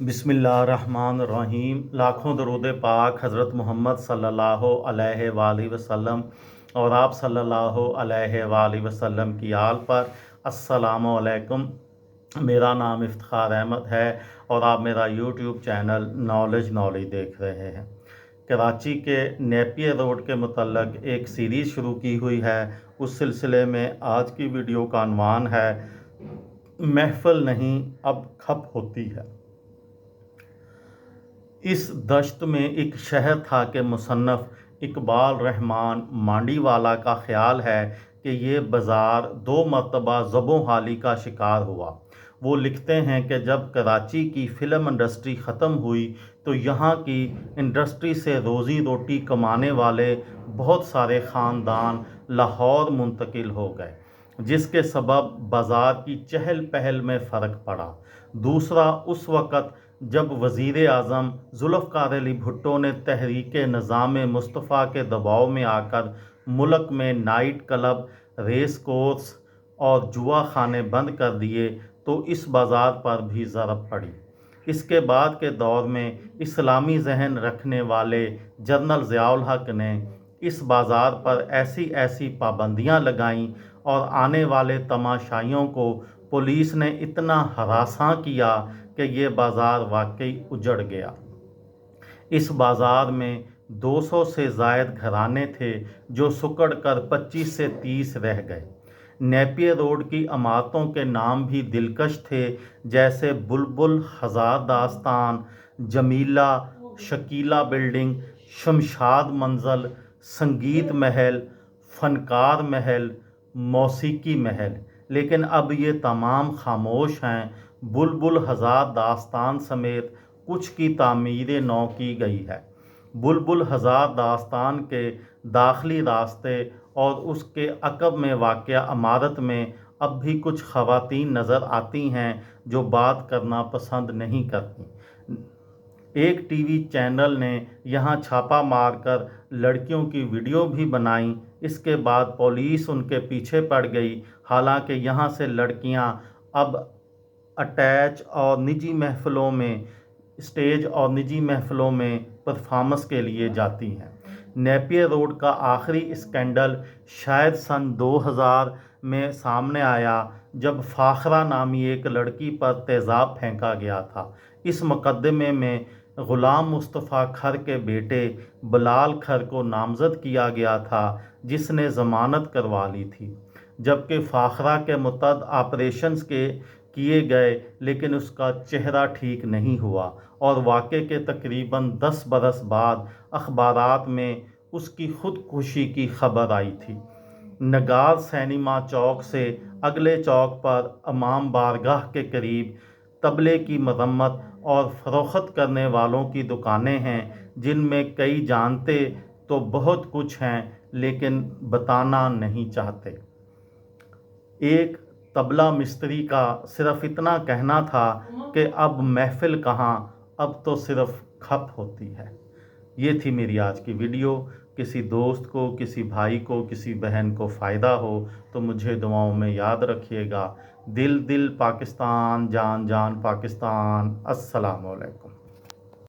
बिस्मिल्लाहिर्रहमानिर्रहीम। लाखों दरूद पाक हज़रत मोहम्मद सल्लल्लाहु अलैहि वालैहि वसल्लम और आप सल्लल्लाहु अलैहि वालैहि वसल्लम की आल पर। अस्सलामु अलैकुम। मेरा नाम इफ्तिखार अहमद है और आप मेरा यूट्यूब चैनल नॉलेज देख रहे हैं। कराची के नेपियर रोड के मुतल्लक एक सीरीज़ शुरू की हुई है। उस सिलसिले में आज की वीडियो का अनवान है महफिल नहीं अब खप होती है। इस दश्त में एक शहर था कि मुसन्नफ़ इकबाल रहमान मांडीवाला का ख्याल है कि ये बाज़ार 2 मरतबा ज़बों हाली का शिकार हुआ। वो लिखते हैं कि जब कराची की फ़िल्म इंडस्ट्री ख़त्म हुई तो यहाँ की इंडस्ट्री से रोज़ी रोटी कमाने वाले बहुत सारे ख़ानदान लाहौर मुंतकिल हो गए, जिसके सबब बाज़ार की चहल पहल में फ़र्क पड़ा। दूसरा, उस वक़्त जब वज़ीर आज़म ज़ुल्फ़िकार अली भुट्टो ने तहरीक निज़ाम मुस्तफ़ा के दबाव में आकर मुल्क में नाइट क्लब, रेस कोर्स और जुआ खाने बंद कर दिए तो इस बाज़ार पर भी ज़रब पड़ी। इसके बाद के दौर में इस्लामी जहन रखने वाले जनरल ज़ियाउल हक़ ने इस बाज़ार पर ऐसी ऐसी पाबंदियां लगाईं और आने वाले तमाशाइयों को पुलिस ने इतना हरासां किया कि ये बाज़ार वाकई उजड़ गया। इस बाज़ार में 200 से ज़ायद घराने थे जो सुकड़ कर 25 से 30 रह गए। नेपियर रोड की इमारतों के नाम भी दिलकश थे, जैसे बुलबुल, हज़ार दास्तान, जमीला, शकीला बिल्डिंग, शमशाद मंज़ल, संगीत महल, फ़नकार महल, मौसीकी महल। लेकिन अब ये तमाम खामोश हैं। बुलबुल, हज़ार दास्तान समेत कुछ की तामीर नौ की गई है। बुलबुल हज़ार दास्तान के दाखिली रास्ते और उसके अकब में वाक़या इमारत में अब भी कुछ ख़वातीन नज़र आती हैं जो बात करना पसंद नहीं करती। एक टीवी चैनल ने यहाँ छापा मारकर लड़कियों की वीडियो भी बनाई। इसके बाद पुलिस उनके पीछे पड़ गई। हालांकि यहाँ से लड़कियाँ अब अटैच और निजी महफ़िलों में स्टेज और निजी महफ़िलों में परफॉर्मेंस के लिए जाती हैं। नेपियर रोड का आखिरी स्कैंडल शायद सन 2000 में सामने आया, जब फ़ाखरा नामी एक लड़की पर तेज़ाब फेंका गया था। इस मुकदमे में ग़ुलाम मुस्तफ़ा खर के बेटे बिलाल खर को नामज़द किया गया था, जिसने ज़मानत करवा ली थी, जबकि फ़ाखरा के मुतअद्दिद ऑपरेशंस किए गए लेकिन उसका चेहरा ठीक नहीं हुआ और वाक़े के तकरीबन 10 बरस बाद अखबारात में उसकी खुदकुशी की खबर आई थी। नगार सिनेमा चौक से अगले चौक पर इमाम बारगाह के करीब तबले की मरम्मत और फ़रोख्त करने वालों की दुकानें हैं, जिनमें कई जानते तो बहुत कुछ हैं लेकिन बताना नहीं चाहते। एक तबला मिस्त्री का सिर्फ इतना कहना था कि अब महफिल कहाँ, अब तो सिर्फ खप होती है। ये थी मेरी आज की वीडियो। किसी दोस्त को, किसी भाई को, किसी बहन को फ़ायदा हो तो मुझे दुआओं में याद रखिएगा। दिल दिल पाकिस्तान, जान जान पाकिस्तान। अस्सलामु अलैकुम।